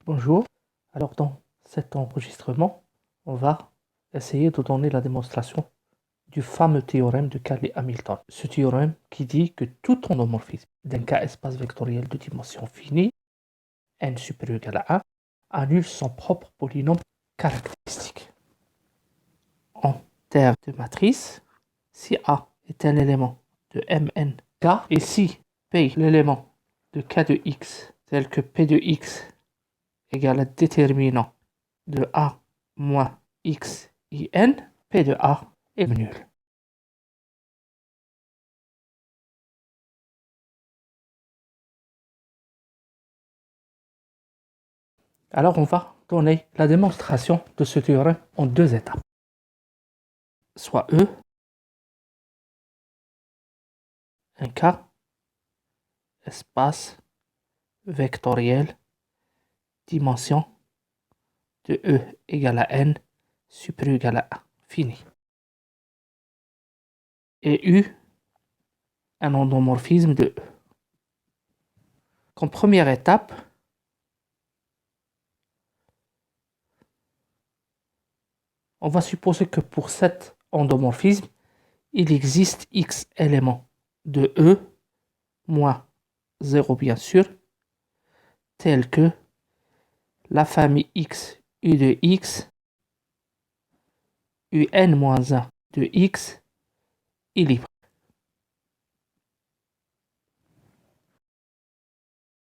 Bonjour. Alors dans cet enregistrement, on va essayer de donner la démonstration du fameux théorème de Cayley-Hamilton. Ce théorème qui dit que tout endomorphisme d'un K-espace vectoriel de dimension finie, n supérieur ou égal à 1, annule son propre polynôme caractéristique. En termes de matrice, si A est un élément de Mn K et si P est l'élément de K de X tel que P de X égale à déterminant de A moins X I N, P de A est nul. Alors on va donner la démonstration de ce théorème en deux étapes. Soit E, un K, espace vectoriel, dimension de E égale à N, supérieur ou égal à 1, fini. Et U, un endomorphisme de E. Comme première étape, on va supposer que pour cet endomorphisme, il existe X éléments de E moins 0 bien sûr, tel que la famille X U de X, UN-1 de X est libre.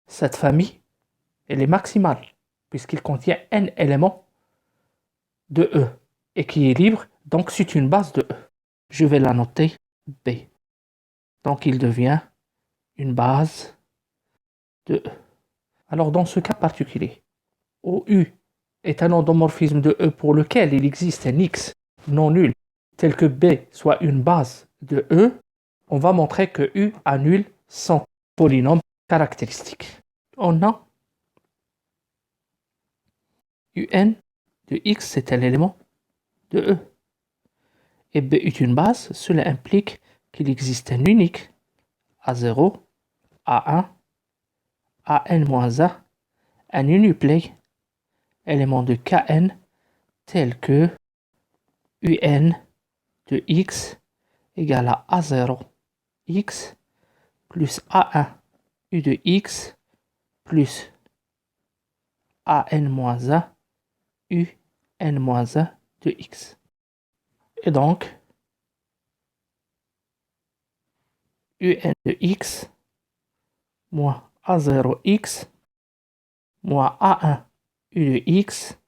Cette famille, elle est maximale, puisqu'il contient n éléments de E, et qui est libre, donc c'est une base de E. Je vais la noter B. Donc il devient une base de E. Alors dans ce cas particulier, OU est un endomorphisme de E pour lequel il existe un X non nul, tel que B soit une base de E, on va montrer que U annule son polynôme caractéristique. On a UN de X, c'est un élément de E. Et B est une base, cela implique qu'il existe un unique A0, A1, AN-1, un uniplay, élément de Kn, tel que UN de X égale à A0 X plus A1 U de X plus AN-1 U n-1 de X. Et donc, UN de X moins A0 X moins A1 U de X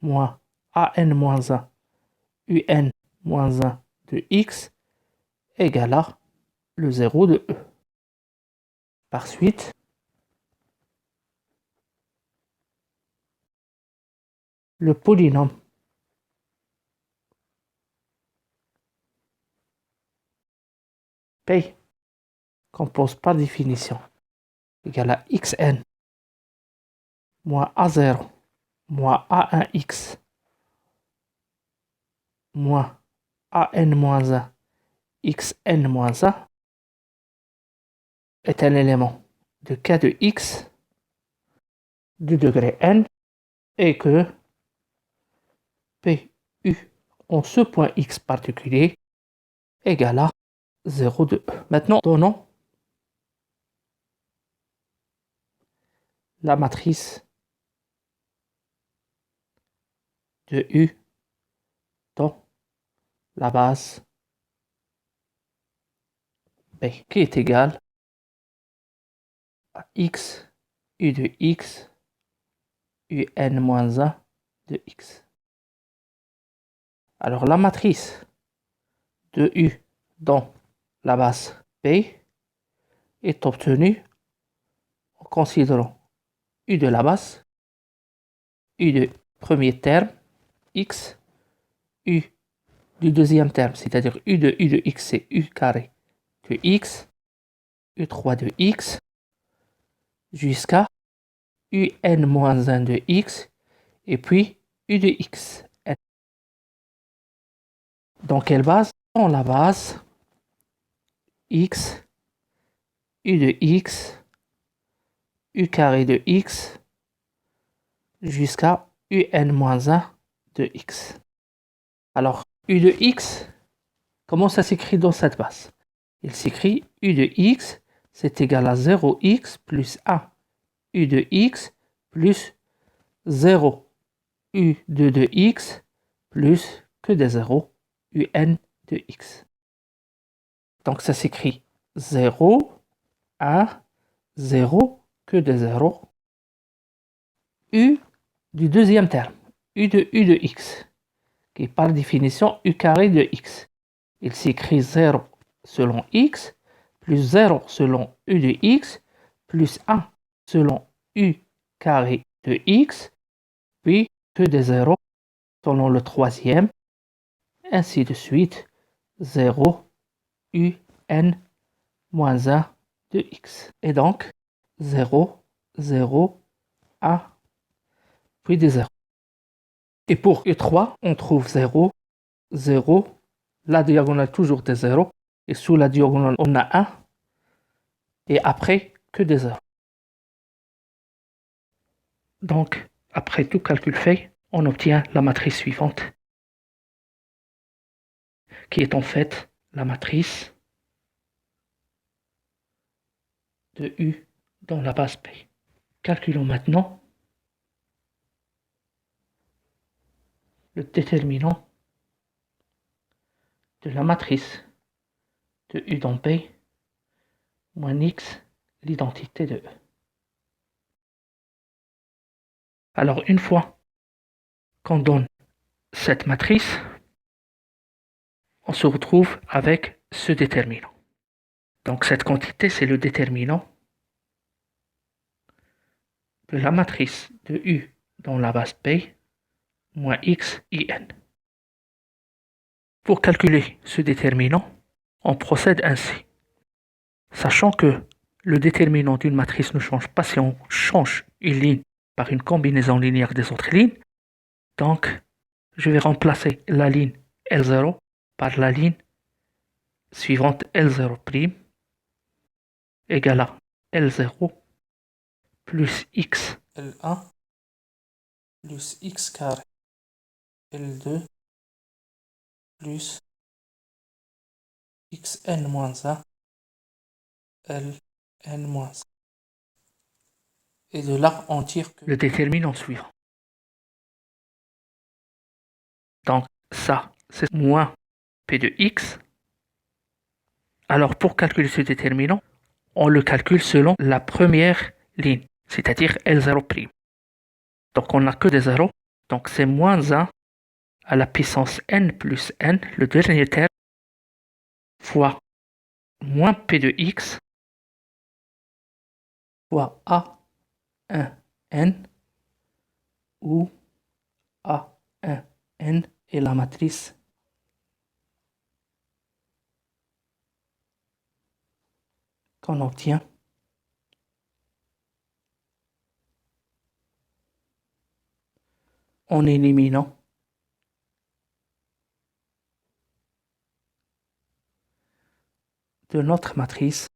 moins AN-1 UN-1 de X égale à le 0 de E. Par suite, le polynôme P compose par définition égale à Xn moins A0 moins A1X moins AN-1 Xn-1 est un élément de K de X du degré n et que PU en ce point X particulier égale à 0 de E. Maintenant, donnons la matrice de U dans la base B qui est égale à X U de X UN-1 de X. Alors la matrice de U dans la base B est obtenue en considérant U de la base, U de premier terme, X, U du deuxième terme, c'est-à-dire U de X, c'est U carré de X, U3 de X, jusqu'à UN-1 de X, et puis U de X. Dans quelle base? Dans la base X, U de X, u carré de x jusqu'à un de x. Alors, u de x, comment ça s'écrit dans cette base? Il s'écrit u de x, c'est égal à 0x plus 1. u de x plus 0 u2 de x plus que des 0 un de x. Donc ça s'écrit 0, 1, 0, que des 0. U du deuxième terme, u de x, qui est par définition u carré de x. Il s'écrit 0 selon x, plus 0 selon u de x, plus 1 selon u carré de x, puis que des 0 selon le troisième, ainsi de suite, 0, un moins 1 de x. Et donc, 0, 0, 1, puis des 0. Et pour U3, on trouve 0, 0, la diagonale toujours des 0, et sous la diagonale, on a 1, et après, que des 0. Donc, après tout calcul fait, on obtient la matrice suivante, qui est en fait la matrice de U dans la base P. Calculons maintenant le déterminant de la matrice de U dans P moins X, l'identité de E. Alors, une fois qu'on donne cette matrice, on se retrouve avec ce déterminant. Donc, cette quantité, c'est le déterminant de la matrice de U dans la base P moins X, IN. Pour calculer ce déterminant, on procède ainsi. Sachant que le déterminant d'une matrice ne change pas si on change une ligne par une combinaison linéaire des autres lignes, donc je vais remplacer la ligne L0 par la ligne suivante L0' égale à L0 plus X L1 plus X carré L2 plus Xn moins 1 Ln moins 1. Et de là, on tire que le déterminant suivant. Donc ça, c'est moins P de X. Alors pour calculer ce déterminant, on le calcule selon la première ligne, c'est-à-dire L0'. Donc on n'a que des zéros, donc c'est moins 1 à la puissance n plus n, le dernier terme, fois moins P de X, fois A1n, où A1n est la matrice qu'on obtient en éliminant de notre matrice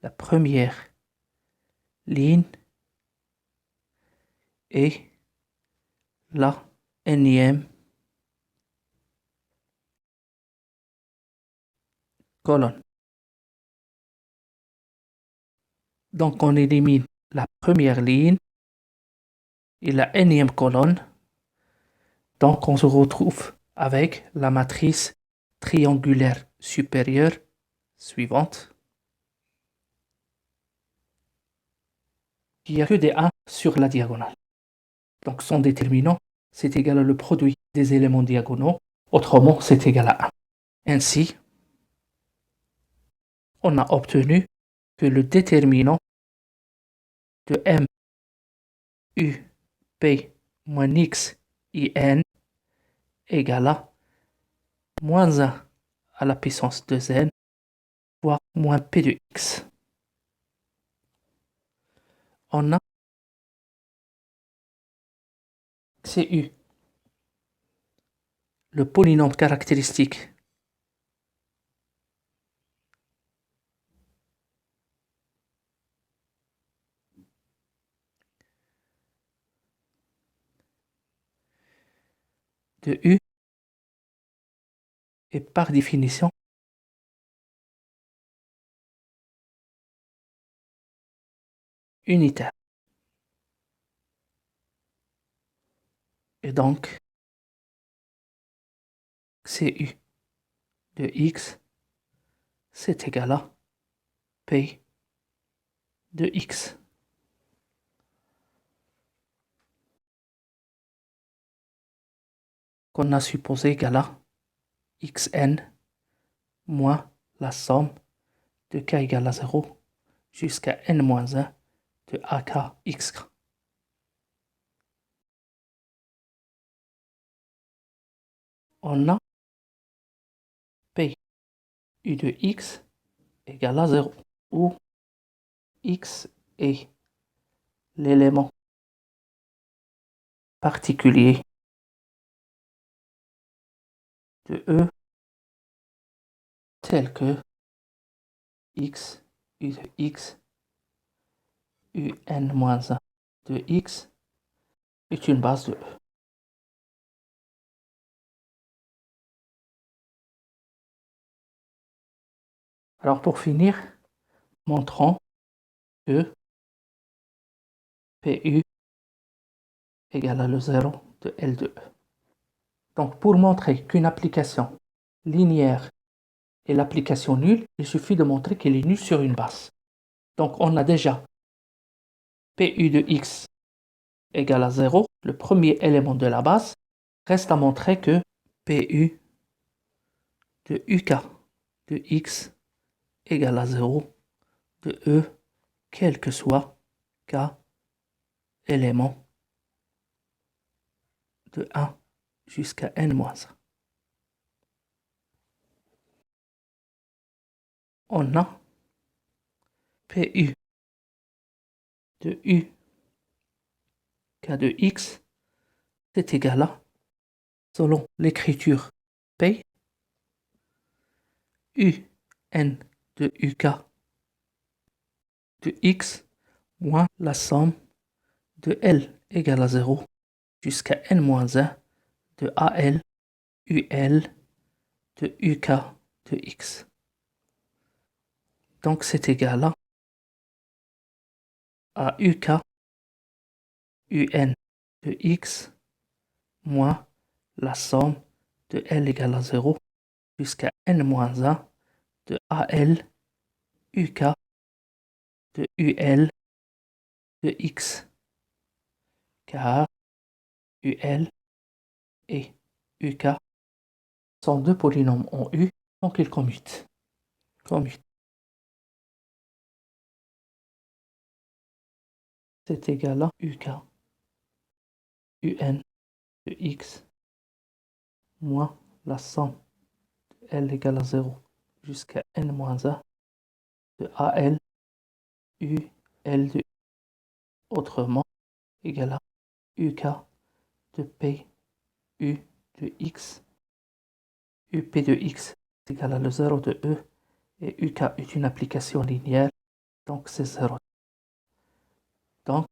la première ligne et la énième colonne. Donc on élimine la première ligne et la énième colonne. Donc on se retrouve avec la matrice triangulaire supérieure suivante, qui a que des 1 sur la diagonale. Donc son déterminant, c'est égal à le produit des éléments diagonaux, autrement c'est égal à 1. Ainsi, on a obtenu que le déterminant de M U P moins X I N égale à moins 1 à la puissance de n fois moins P de X. On a CU, le polynôme caractéristique de U est par définition unitaire. Et donc, CU de X, c'est égal à P de X. Qu'on a supposé égal à Xn moins la somme de K égale à 0 jusqu'à N-1 de AKX. On a P U de X égale à 0, où X est l'élément particulier de E tel que X, U de X, UN-1 de X est une base de E. Alors pour finir, montrons que PU égale à le 0 de L de E. Donc pour montrer qu'une application linéaire est l'application nulle, il suffit de montrer qu'elle est nulle sur une base. Donc on a déjà PU de X égale à 0, le premier élément de la base. Reste à montrer que PU de UK de X égale à 0 de E, quel que soit K élément de 1 jusqu'à N-1. On a PU de U K de X c'est égal à, selon l'écriture P, UN de UK de X moins la somme de L égale à 0 jusqu'à N-1 de AL UL de UK de X. Donc c'est égal à UK UN de X moins la somme de L égale à 0 jusqu'à N-1 de AL UK de UL de X, car UL et UK sont deux polynômes en U, donc ils commutent. C'est égal à UK UN de X moins la somme de L égale à 0 jusqu'à N-1 de AL UL de autrement égal à UK de P U de X. UP de X est égal à le 0 de E et UK est une application linéaire, donc c'est 0. Donc,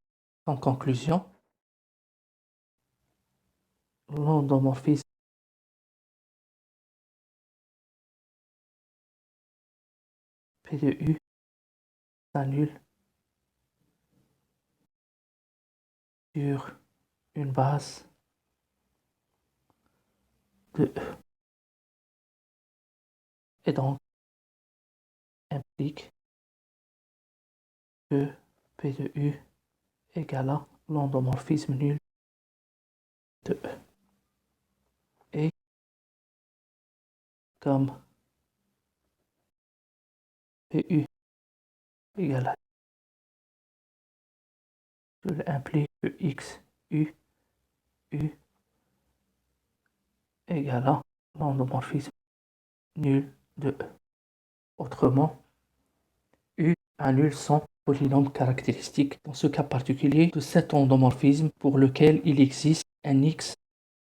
en conclusion, l'endomorphisme P de U s'annule sur une base de E et donc implique que P de U égale à l'endomorphisme nul de E. Et comme PU égale à, cela implique que X U égale à l'endomorphisme nul de E. Autrement, U annule son polynôme caractéristique dans ce cas particulier de cet endomorphisme pour lequel il existe un X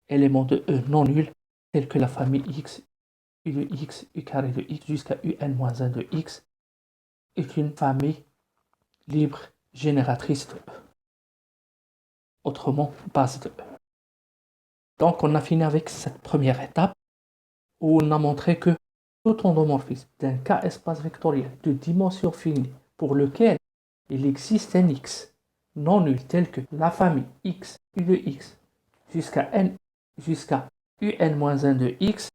élément de E non nul tel que la famille X, U de X, U carré de X jusqu'à UN-1 de X est une famille libre génératrice de E. Autrement, base de E. Donc, on a fini avec cette première étape où on a montré que tout endomorphisme d'un K-espace vectoriel de dimension finie pour lequel il existe un X non nul tel que la famille X, U de X, jusqu'à UN-1 de X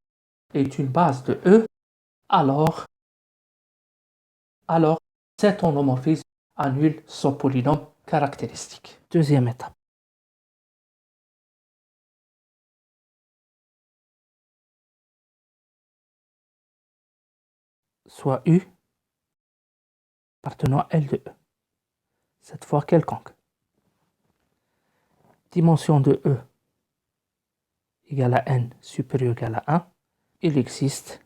est une base de E, alors cet endomorphisme annule son polynôme caractéristique. Deuxième étape. Soit U appartenant à L de E. Cette fois quelconque. Dimension de E égale à N supérieur ou égal à 1. Il existe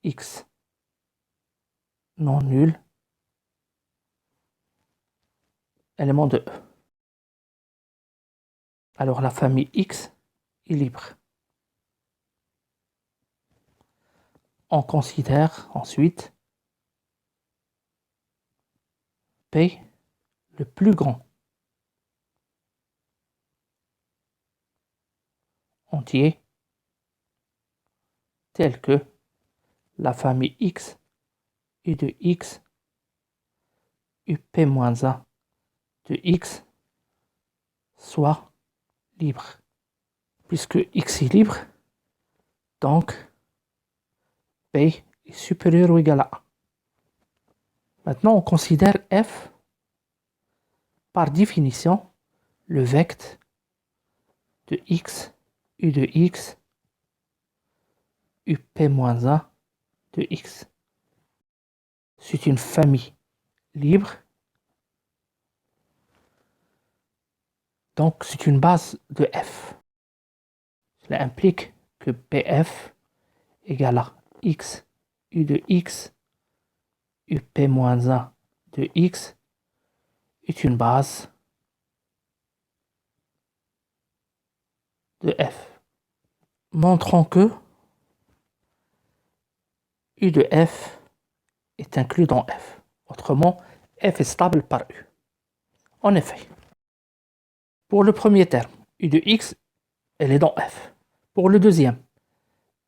X non nul élément de E. Alors la famille X est libre. On considère ensuite P le plus grand entier tel que la famille X, U de X, UP-1 de X soit libre. Puisque X est libre, donc P est supérieur ou égal à 1. Maintenant, on considère F, par définition, le vecteur de X, U de X, UP-1 de X. C'est une famille libre, donc c'est une base de F. Cela implique que PF égale à X, U de X, UP-1 de X est une base de F. Montrons que U de F est inclus dans F. Autrement, F est stable par U. En effet, pour le premier terme, U de X, elle est dans F. Pour le deuxième,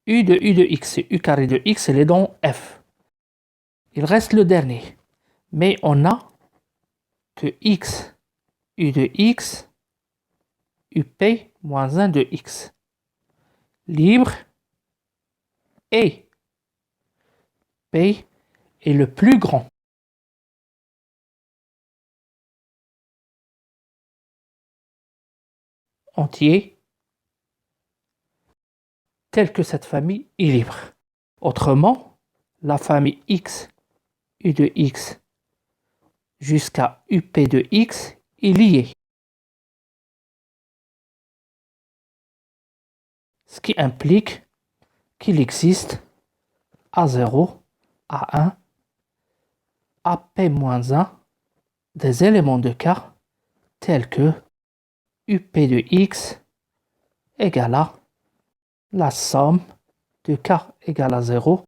U de X et U carré de X, elle est dans F. Il reste le dernier. Mais on a que X, U de X, UP moins 1 de X. Libre et P est le plus grand. Entier tel que cette famille est libre. Autrement, la famille X, U de X jusqu'à UP de X est liée. Ce qui implique qu'il existe A0, A1, AP-1 des éléments de K tels que UP de X égale à la somme de K égale à 0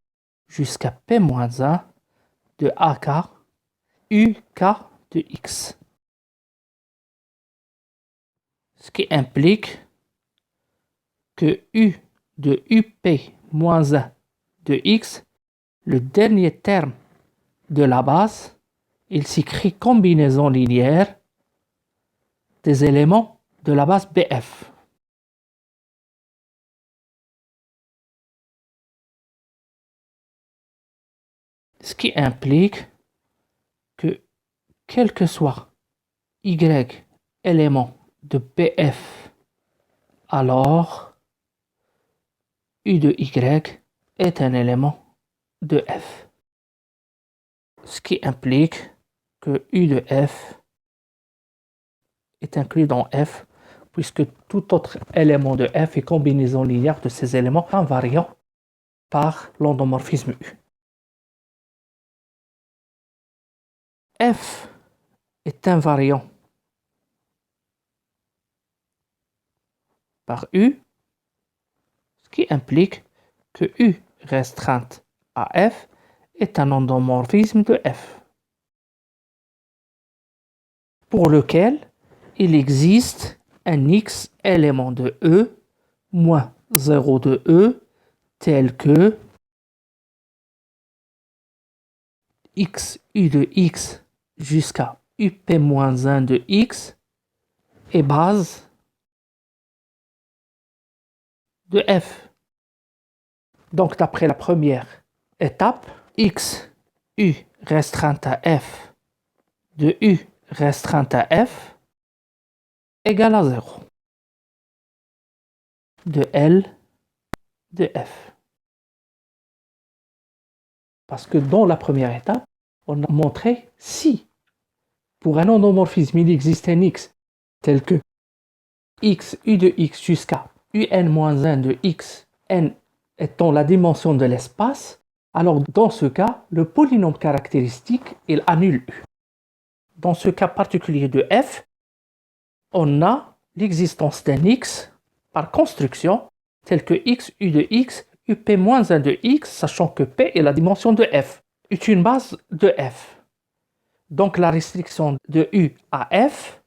jusqu'à P-1 de AK UK de X. Ce qui implique que U de UP-1 de X, le dernier terme de la base, il s'écrit combinaison linéaire des éléments de la base BF. Ce qui implique que quel que soit Y élément de BF, alors U de Y est un élément de F. Ce qui implique que U de F est inclus dans F, puisque tout autre élément de F est combinaison linéaire de ces éléments invariants par l'endomorphisme U. F est invariant par U, ce qui implique que U restreinte à F est un endomorphisme de F, pour lequel il existe un x élément de E moins 0 de E tel que x u de x jusqu'à up moins 1 de x est base de f. Donc d'après la première étape, x u restreint à f de u restreint à f égale à 0 de L de f. Parce que dans la première étape, on a montré si pour un endomorphisme il existe un x tel que x u de x jusqu'à un de x, n étant la dimension de l'espace, alors dans ce cas, le polynôme caractéristique, il annule u. Dans ce cas particulier de f, on a l'existence d'un x par construction tel que x u de x up moins 1 de x, sachant que p est la dimension de f, est une base de f. Donc la restriction de u à f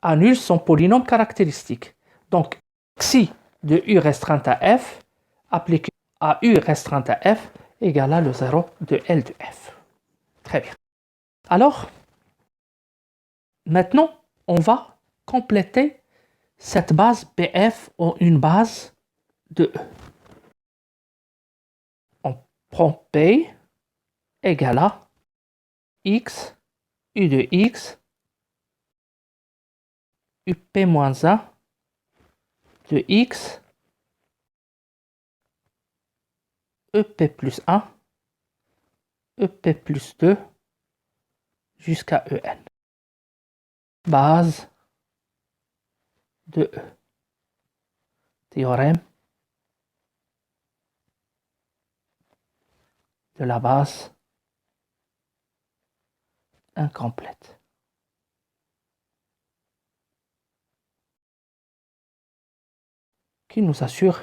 annule son polynôme caractéristique. Donc xi de u restreint à f appliqué à u restreint à f égale à le 0 de L de f. Très bien. Alors, maintenant, on va compléter cette base BF en une base de E. On prend P égale à x u de x up moins 1 de x EP plus 1 EP plus 2 jusqu'à En. Base de E. Théorème de la base incomplète. Qui nous assure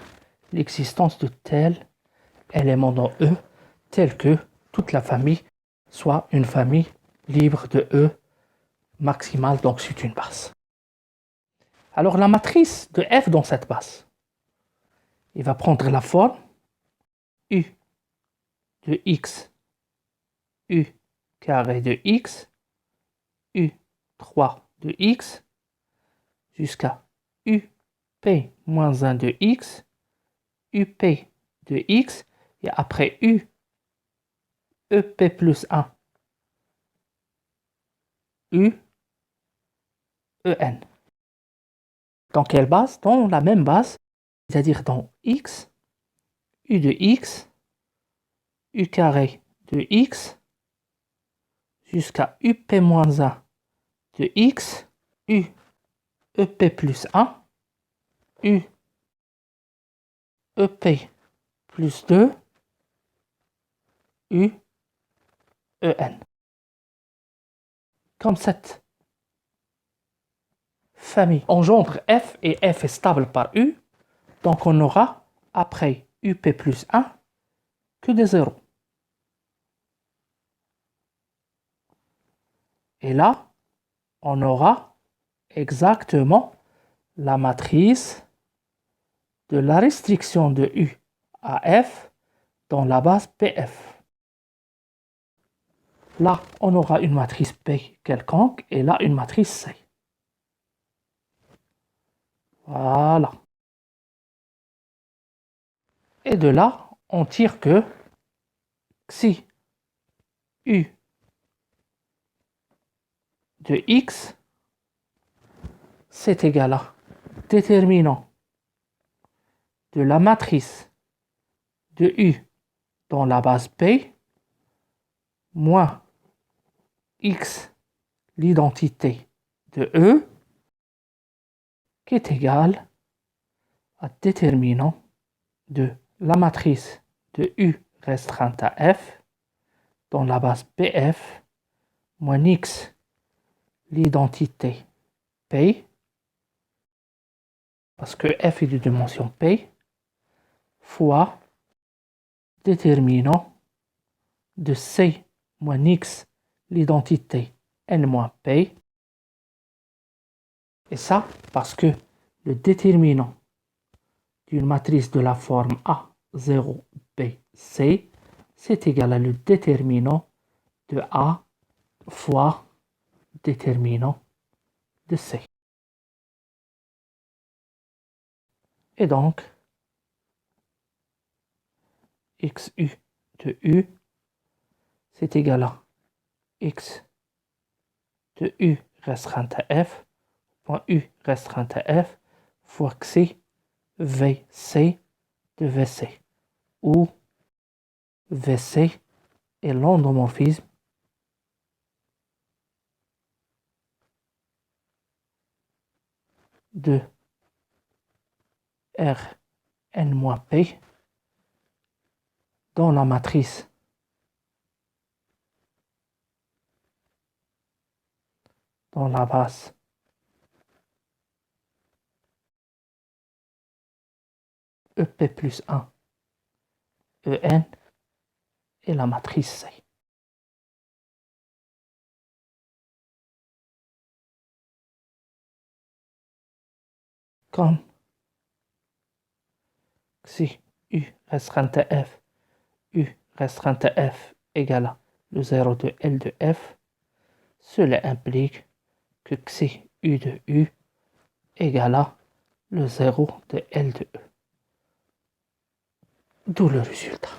l'existence de tel élément dans E, tel que toute la famille soit une famille libre de E maximale, donc c'est une base. Alors la matrice de F dans cette base, il va prendre la forme U de X, U carré de X, U3 de X, jusqu'à UP moins 1 de X, UP de X, et après U, EP plus 1, U, En. Dans quelle base? Dans la même base, c'est-à-dire dans X, U de X, U carré de X, jusqu'à UP moins 1 de X, U, EP plus 1, U, EP plus 2, U, En. Comme cette famille engendre F et F est stable par U, donc on aura après UP plus 1 que des zéros. Et là, on aura exactement la matrice de la restriction de U à F dans la base PF. Là, on aura une matrice P quelconque et là, une matrice C. Voilà. Et de là, on tire que si U de X, c'est égal à déterminant de la matrice de U dans la base P moins X, l'identité de E, qui est égale à déterminant de la matrice de U restreinte à F dans la base PF moins X, l'identité P, parce que F est de dimension P, fois déterminant de C moins X, l'identité N moins P, Et ça, parce que le déterminant d'une matrice de la forme A0, B, C, c'est égal à le déterminant de A fois déterminant de C. Et donc, XU de U, c'est égal à X de U restreinte à F, point U restreinte à F, fois XC, VC de VC, où VC est l'endomorphisme de Rn-P dans la matrice dans la base EP plus 1 En et la matrice C. Comme si U restreinte à F, U restreinte à F égale à le 0 de L de F, cela implique que Xi U de U égale à le 0 de L de E. D'où le résultat.